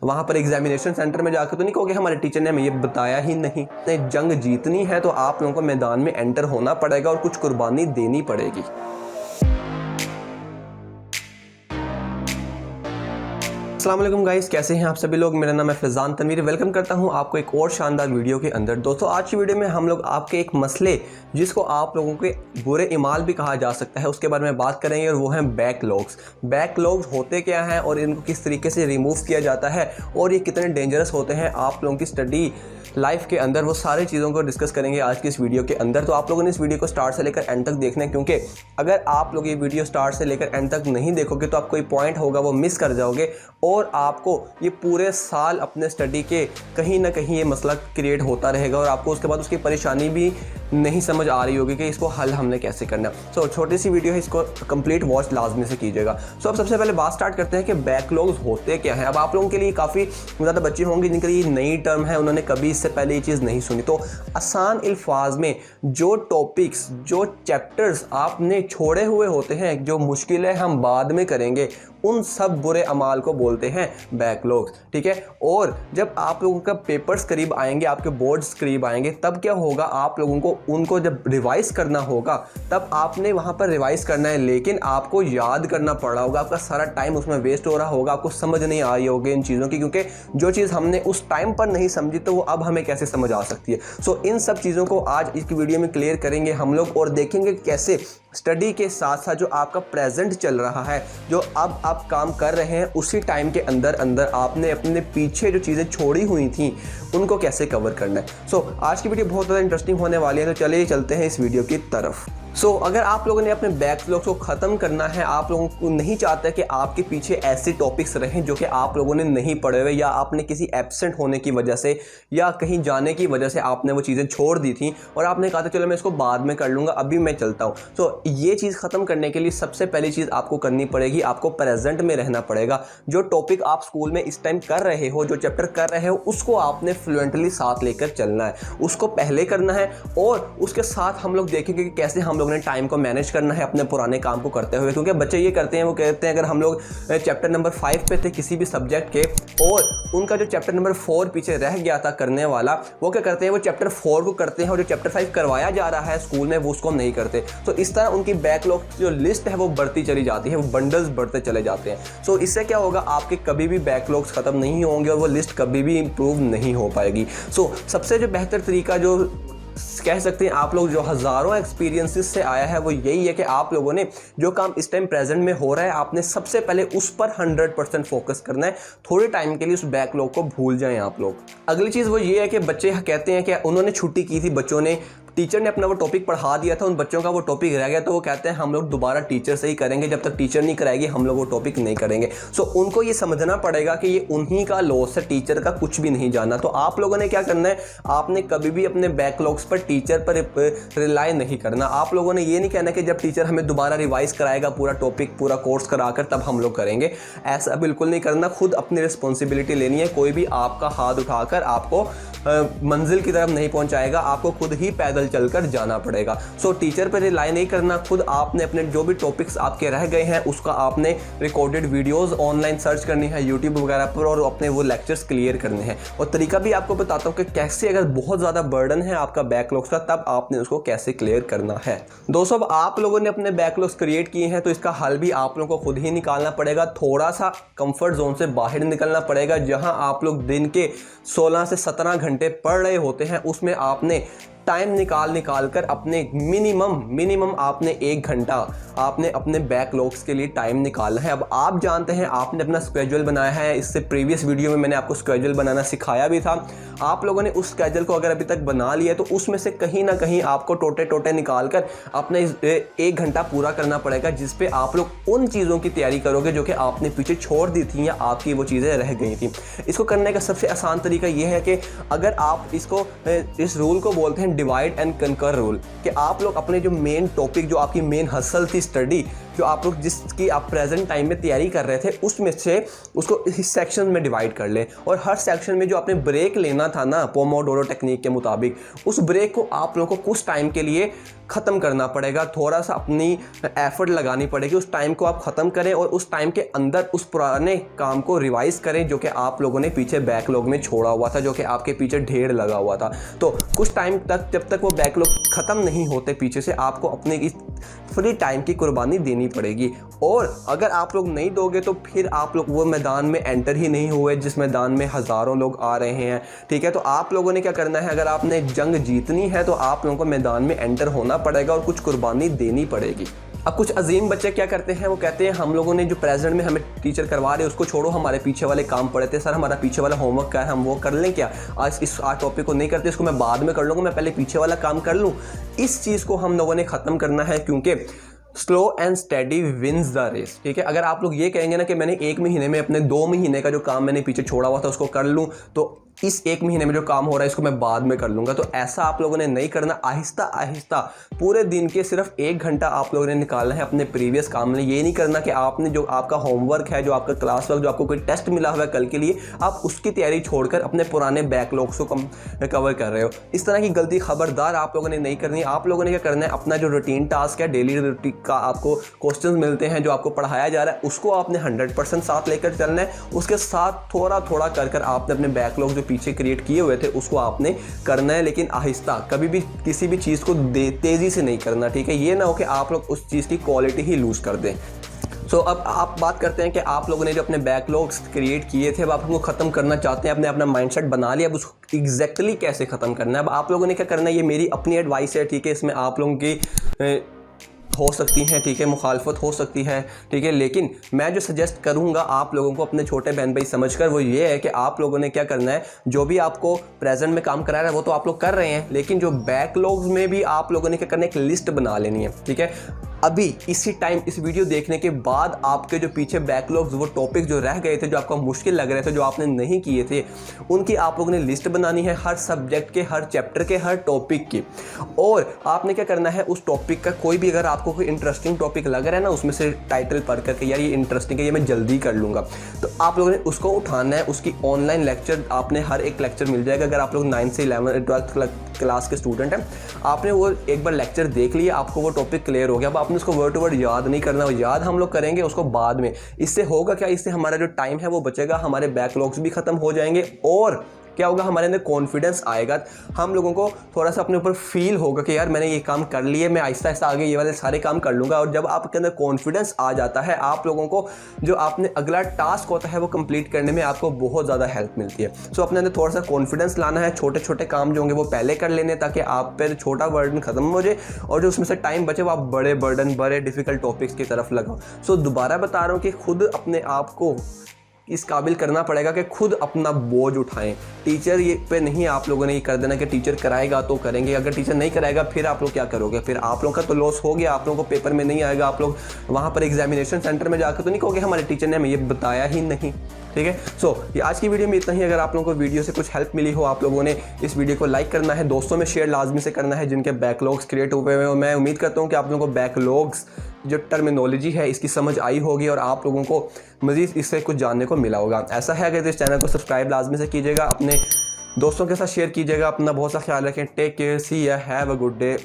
वहाँ पर examination centre में जाकर तो नहीं कहोगे हमारे टीचर ने हमें ये बताया ही नहीं। जंग जीतनी है तो आप लोगों को मैदान में एंटर होना पड़ेगा और कुछ कुर्बानी देनी पड़ेगी। अस्सलाम वालेकुम गाइस, कैसे हैं आप सभी लोग। मेरा नाम है फैज़ान तनवीर। वेलकम करता हूं आपको एक और शानदार वीडियो के अंदर। दोस्तों आज की वीडियो में हम लोग आपके एक मसले जिसको आप लोगों के बुरे इमाल भी कहा जा सकता है उसके बारे में बात करेंगे, और वो हैं बैकलॉग्स। बैकलॉग्स होते क्या हैं और इनको किस तरीके से रिमूव किया जाता है और ये कितने डेंजरस होते हैं आप लोगों की स्टडी लाइफ के अंदर, वो सारी चीज़ों को डिस्कस करेंगे आज की इस वीडियो के अंदर। तो आप लोगों ने इस वीडियो को स्टार्ट से लेकर एंड तक देखना है, क्योंकि अगर आप लोग ये वीडियो स्टार्ट से लेकर एंड तक नहीं देखोगे तो आप कोई पॉइंट होगा वो मिस कर जाओगे और आपको ये पूरे साल अपने स्टडी के कहीं ना कहीं ये मसला क्रिएट होता रहेगा और आपको उसके बाद उसकी परेशानी भी नहीं समझ आ रही होगी कि इसको हल हमने कैसे करना। सो छोटी सी वीडियो है, इसको कंप्लीट वॉच लाजमी से कीजिएगा। सो अब सबसे पहले बात स्टार्ट करते हैं कि बैकलॉग्स होते क्या हैं। अब आप लोगों के लिए काफ़ी ज़्यादा बच्चे होंगे जिनके लिए नई टर्म है, उन्होंने कभी इससे पहले ये चीज़ नहीं सुनी। तो आसान अल्फाज में जो टॉपिक्स, जो चैप्टर्स आपने छोड़े हुए होते हैं, जो मुश्किलें हम बाद में करेंगे, उन सब बुरे अमाल को बोलते हैं बैकलॉग्स। ठीक है। और जब आप लोगों का पेपर्स करीब आएंगे, आपके बोर्ड्स करीब आएंगे, तब क्या होगा, आप लोगों को उनको जब रिवाइज करना होगा तब आपने वहां पर रिवाइज करना है, लेकिन आपको याद करना पड़ रहा होगा, आपका सारा टाइम उसमें वेस्ट हो रहा होगा, आपको समझ नहीं आ रही होगी इन चीज़ों की, क्योंकि जो चीज़ हमने उस टाइम पर नहीं समझी तो वो अब हमें कैसे समझ आ सकती है। सो इन सब चीज़ों को आज इस वीडियो में क्लियर करेंगे हम लोग और देखेंगे कैसे स्टडी के साथ साथ जो आपका प्रेजेंट चल रहा है, जो अब आप काम कर रहे हैं, उसी टाइम के अंदर अंदर आपने अपने पीछे जो चीज़ें छोड़ी हुई थी उनको कैसे कवर करना है। सो आज की वीडियो बहुत ज़्यादा इंटरेस्टिंग होने वाली है, तो चलिए चलते हैं इस वीडियो की तरफ। अगर आप लोगों ने अपने बैकलॉग्स को ख़त्म करना है, आप लोगों को नहीं चाहते कि आपके पीछे ऐसे टॉपिक्स रहें जो कि आप लोगों ने नहीं पढ़े हुए, या आपने किसी एब्सेंट होने की वजह से या कहीं जाने की वजह से आपने वो चीज़ें छोड़ दी थी और आपने कहा था चलो मैं इसको बाद में कर लूँगा, अभी मैं चलता हूँ। ये चीज़ ख़त्म करने के लिए सबसे पहली चीज़ आपको करनी पड़ेगी, आपको प्रेजेंट में रहना पड़ेगा। जो टॉपिक आप स्कूल में इस टाइम कर रहे हो, जो चैप्टर कर रहे हो, उसको आपने फ्लुएंटली साथ लेकर चलना है, उसको पहले करना है। और उसके साथ हम लोग देखेंगे कि कैसे हम लोगों ने टाइम को मैनेज करना है अपने पुराने काम को करते हुए, क्योंकि बच्चे ये करते हैं, वो कहते हैं अगर हम लोग चैप्टर नंबर 5 पे थे किसी भी सब्जेक्ट के और उनका जो चैप्टर नंबर 4 पीछे रह गया था करने वाला, वो क्या करते हैं, वो चैप्टर 4 को करते हैं और जो चैप्टर 5 करवाया जा रहा है स्कूल में वो उसको नहीं करते। तो इस तरह उनकी बैकलॉग जो लिस्ट है वो बढ़ती चली जाती है, वो बंडल्स बढ़ते चले जाते हैं। इससे क्या होगा, आपके कभी भी बैकलॉग्स खत्म नहीं होंगे और वो लिस्ट कभी भी इंप्रूव नहीं हो पाएगी। सबसे जो बेहतर तरीका जो कह सकते हैं आप लोग, जो हज़ारों एक्सपीरियंसेस से आया है, वो यही है कि आप लोगों ने जो काम इस टाइम प्रेजेंट में हो रहा है, आपने सबसे पहले उस पर 100% फोकस करना है। थोड़े टाइम के लिए उस बैकलॉग को भूल जाएं आप लोग। अगली चीज़ वो ये है कि बच्चे कहते हैं कि उन्होंने छुट्टी की थी, बच्चों ने, टीचर ने अपना वो टॉपिक पढ़ा दिया था, उन बच्चों का वो टॉपिक रह गया, तो वो कहते हैं हम लोग दोबारा टीचर से ही करेंगे, जब तक टीचर नहीं कराएगी हम लोग वो टॉपिक नहीं करेंगे। उनको ये समझना पड़ेगा कि ये उन्हीं का लॉस है, टीचर का कुछ भी नहीं जाना। तो आप लोगों ने क्या करना है, आपने कभी भी अपने बैकलॉग्स पर टीचर पर रिलाई नहीं करना। आप लोगों ने ये नहीं कहना कि जब टीचर हमें दोबारा रिवाइज कराएगा पूरा टॉपिक, पूरा कोर्स कराकर, तब हम लोग करेंगे। ऐसा बिल्कुल नहीं करना। खुद अपनी रिस्पॉन्सिबिलिटी लेनी है। कोई भी आपका हाथ उठाकर आपको मंजिल की तरफ नहीं पहुंचाएगा, आपको खुद ही पैदल चलकर जाना पड़ेगा। टीचर पर रिलाई नहीं करना। खुद आपने अपने जो भी टॉपिक्स आपके रह गए हैं उसका आपने रिकॉर्डेड वीडियोस ऑनलाइन सर्च करनी है यूट्यूब वगैरह पर और अपने वो लेक्चर्स क्लियर करने हैं। और तरीका भी आपको बताता हूँ कि कैसे, अगर बहुत ज़्यादा बर्डन है आपका बैकलॉग्स का, तब आपने उसको कैसे क्लियर करना है। दोस्तों अब आप लोगों ने अपने बैकलॉग्स क्रिएट किए हैं तो इसका हल भी आप लोगों को खुद ही निकालना पड़ेगा। थोड़ा सा कंफर्ट जोन से बाहर निकलना पड़ेगा। जहां आप लोग दिन के 16 से 17 घंटे पढ़ रहे होते हैं, उसमें आपने टाइम निकाल कर अपने मिनिमम आपने 1 घंटा आपने अपने बैकलॉग्स के लिए टाइम निकालना है। अब आप जानते हैं, आपने अपना स्केड्यूल बनाया है, इससे प्रीवियस वीडियो में मैंने आपको स्केड्यूल बनाना सिखाया भी था। आप लोगों ने उस स्केड्यूल को अगर अभी तक बना लिया तो उसमें से कहीं ना कहीं आपको टोटे निकाल कर अपने 1 घंटा पूरा करना पड़ेगा, जिसपे आप लोग उन चीज़ों की तैयारी करोगे जो कि आपने पीछे छोड़ दी थी या आपकी वो चीज़ें रह गई थी। इसको करने का सबसे आसान तरीका यह है कि अगर आप इस रूल को बोलते हैं डिवाइड एंड कंकर रूल, कि आप लोग अपने जो मेन टॉपिक, जो आपकी मेन हसल थी स्टडी, जो आप लोग जिसकी आप प्रेजेंट टाइम में तैयारी कर रहे थे उसमें से उसको इस सेक्शन में डिवाइड कर लें, और हर सेक्शन में जो आपने ब्रेक लेना था ना पोमोडोरो टेक्निक के मुताबिक, उस ब्रेक को आप लोगों को कुछ टाइम के लिए ख़त्म करना पड़ेगा, थोड़ा सा अपनी एफर्ट लगानी पड़ेगी, उस टाइम को आप ख़त्म करें और उस टाइम के अंदर उस पुराने काम को रिवाइज करें जो कि आप लोगों ने पीछे बैकलॉग में छोड़ा हुआ था, जो कि आपके पीछे ढेर लगा हुआ था। तो कुछ टाइम तक जब तक वो बैकलॉग ख़त्म नहीं होते पीछे से, आपको अपने इस फ्री टाइम की कुर्बानी देनी पड़ेगी। और अगर आप लोग नहीं दोगे तो फिर आप लोग वो मैदान में एंटर ही नहीं हुए जिस मैदान में हज़ारों लोग आ रहे हैं, ठीक है। तो आप लोगों ने क्या करना है, अगर आपने जंग जीतनी है तो आप लोगों को मैदान में एंटर होना पड़ेगा और कुछ कुर्बानी देनी पड़ेगी। अब कुछ अजीम बच्चे क्या करते हैं, वो कहते हैं हम लोगों ने जो प्रेजेंट में हमें टीचर करवा रहे हैं उसको छोड़ो, हमारे पीछे वाले काम पड़े थे, सर हमारा पीछे वाला होमवर्क क्या है, हम वो कर लें क्या, आज टॉपिक को नहीं करते, इसको मैं बाद में कर लूँगा, मैं पहले पीछे वाला काम कर लूँ। इस चीज़ को हम लोगों ने ख़त्म करना है, क्योंकि slow and steady wins the race, ठीक है। अगर आप लोग ये कहेंगे ना कि मैंने 1 महीने में अपने 2 महीने का जो काम मैंने पीछे छोड़ा हुआ था उसको कर लूँ, तो इस 1 महीने में जो काम हो रहा है इसको मैं बाद में कर लूँगा, तो ऐसा आप लोगों ने नहीं करना। आहिस्ता आहिस्ता पूरे दिन के सिर्फ 1 घंटा आप लोगों ने निकालना है अपने प्रीवियस काम में। ये नहीं करना कि आपने जो आपका होमवर्क है, जो आपका क्लास वर्क, जो आपको कोई टेस्ट मिला हुआ है कल के लिए, आप उसकी तैयारी छोड़कर अपने पुराने बैकलॉग्स को कवर कर रहे हो। इस तरह की गलती खबरदार आप लोगों ने नहीं करनी। आप लोगों ने क्या करना है, अपना जो रूटीन टास्क है, डेली रूटीन का आपको क्वेश्चन मिलते हैं, जो आपको पढ़ाया जा रहा है, उसको आपने 100% साथ लेकर चलना है। उसके साथ थोड़ा थोड़ा कर आपने अपने बैकलॉग जो पीछे क्रिएट किए हुए थे उसको आपने करना है, लेकिन आहिस्ता, कभी भी किसी भी चीज़ को तेज़ी से नहीं करना, ठीक है। ये ना हो कि आप लोग उस चीज़ की क्वालिटी ही लूज़ कर दें। सो अब आप बात करते हैं कि आप लोगों ने जो अपने बैकलॉग्स क्रिएट किए थे, अब आप उनको ख़त्म करना चाहते हैं, आपने अपना माइंडसेट बना लिया, अब उसको एग्जैक्टली कैसे ख़त्म करना है। अब आप लोगों ने क्या करना है, ये मेरी अपनी एडवाइस है, ठीक है। इसमें आप लोगों की हो सकती हैं, ठीक है, मुखालफत हो सकती है, ठीक है, लेकिन मैं जो सजेस्ट करूंगा आप लोगों को अपने छोटे बहन भाई समझकर, वो ये है कि आप लोगों ने क्या करना है, जो भी आपको प्रेजेंट में काम करा रहा है वो तो आप लोग कर रहे हैं, लेकिन जो बैकलॉग्स में भी आप लोगों ने क्या करना है, एक लिस्ट बना लेनी है, ठीक है। अभी इसी टाइम इस वीडियो देखने के बाद आपके जो पीछे बैकलॉग्स, वो टॉपिक जो रह गए थे, जो आपको मुश्किल लग रहे थे, जो आपने नहीं किए थे, उनकी आप लोगों ने लिस्ट बनानी है, हर सब्जेक्ट के, हर चैप्टर के, हर टॉपिक की। और आपने क्या करना है, उस टॉपिक का कोई भी अगर आपको कोई इंटरेस्टिंग टॉपिक लग रहा है ना, उसमें से टाइटल पढ़ करके यार ये इंटरेस्टिंग है, ये मैं जल्दी कर लूँगा, तो आप लोगों ने उसको उठाना है। उसकी ऑनलाइन लेक्चर आपने हर एक लेक्चर मिल जाएगा। अगर आप लोग 9 से 11 12th क्लास के स्टूडेंट हैं, आपने वो एक बार लेक्चर देख लिया, आपको वो टॉपिक क्लियर हो गया। अब आपने उसको वर्ड टू वर्ड याद नहीं करना, वो याद हम लोग करेंगे उसको बाद में। इससे होगा क्या, इससे हमारा जो टाइम है वो बचेगा, हमारे बैकलॉग्स भी ख़त्म हो जाएंगे, और क्या होगा, हमारे अंदर कॉन्फिडेंस आएगा। हम लोगों को थोड़ा सा अपने ऊपर फील होगा कि यार मैंने ये काम कर लिए, मैं आहिस्ता आहिस्ता आगे ये वाले सारे काम कर लूँगा। और जब आपके अंदर कॉन्फिडेंस आ जाता है, आप लोगों को जो आपने अगला टास्क होता है वो कंप्लीट करने में आपको बहुत ज़्यादा हेल्प मिलती है। सो अपने अंदर थोड़ा सा कॉन्फिडेंस लाना है, छोटे छोटे काम जो होंगे वो पहले कर लेने, ताकि आप पर छोटा बर्डन खत्म हो जाए और जो उसमें से टाइम बचे वो आप बड़े बर्डन, बड़े डिफिकल्ट टॉपिक्स की तरफ लगाओ। सो दोबारा बता रहा हूँ कि खुद अपने आप को इस काबिल करना पड़ेगा कि खुद अपना बोझ उठाएं। टीचर ये पे नहीं आप लोगों ने ये कर देना कि टीचर कराएगा तो करेंगे, अगर टीचर नहीं कराएगा फिर आप लोग क्या करोगे, फिर आप लोगों का तो लॉस हो गया, आप लोगों को पेपर में नहीं आएगा, आप लोग वहाँ पर एग्जामिनेशन सेंटर में जाकर तो नहीं कहोगे हमारे टीचर ने हमें ये बताया ही नहीं, ठीक है। सो ये आज की वीडियो में इतना ही। अगर आप लोगों को वीडियो से कुछ हेल्प मिली हो, आप लोगों ने इस वीडियो को लाइक करना है, दोस्तों में शेयर लाजमी से करना है जिनके बैकलॉग्स क्रिएट हुए हैं। मैं उम्मीद करता हूँ कि आप लोगों को बैकलॉग्स जो टर्मिनोलॉजी है इसकी समझ आई होगी और आप लोगों को मज़ीद इससे कुछ जानने को मिला होगा। ऐसा है अगर इस चैनल को सब्सक्राइब लाजमी से कीजिएगा, अपने दोस्तों के साथ शेयर कीजिएगा। अपना बहुत सा ख्याल रखें। टेक केयर, सी या हैव अ गुड डे।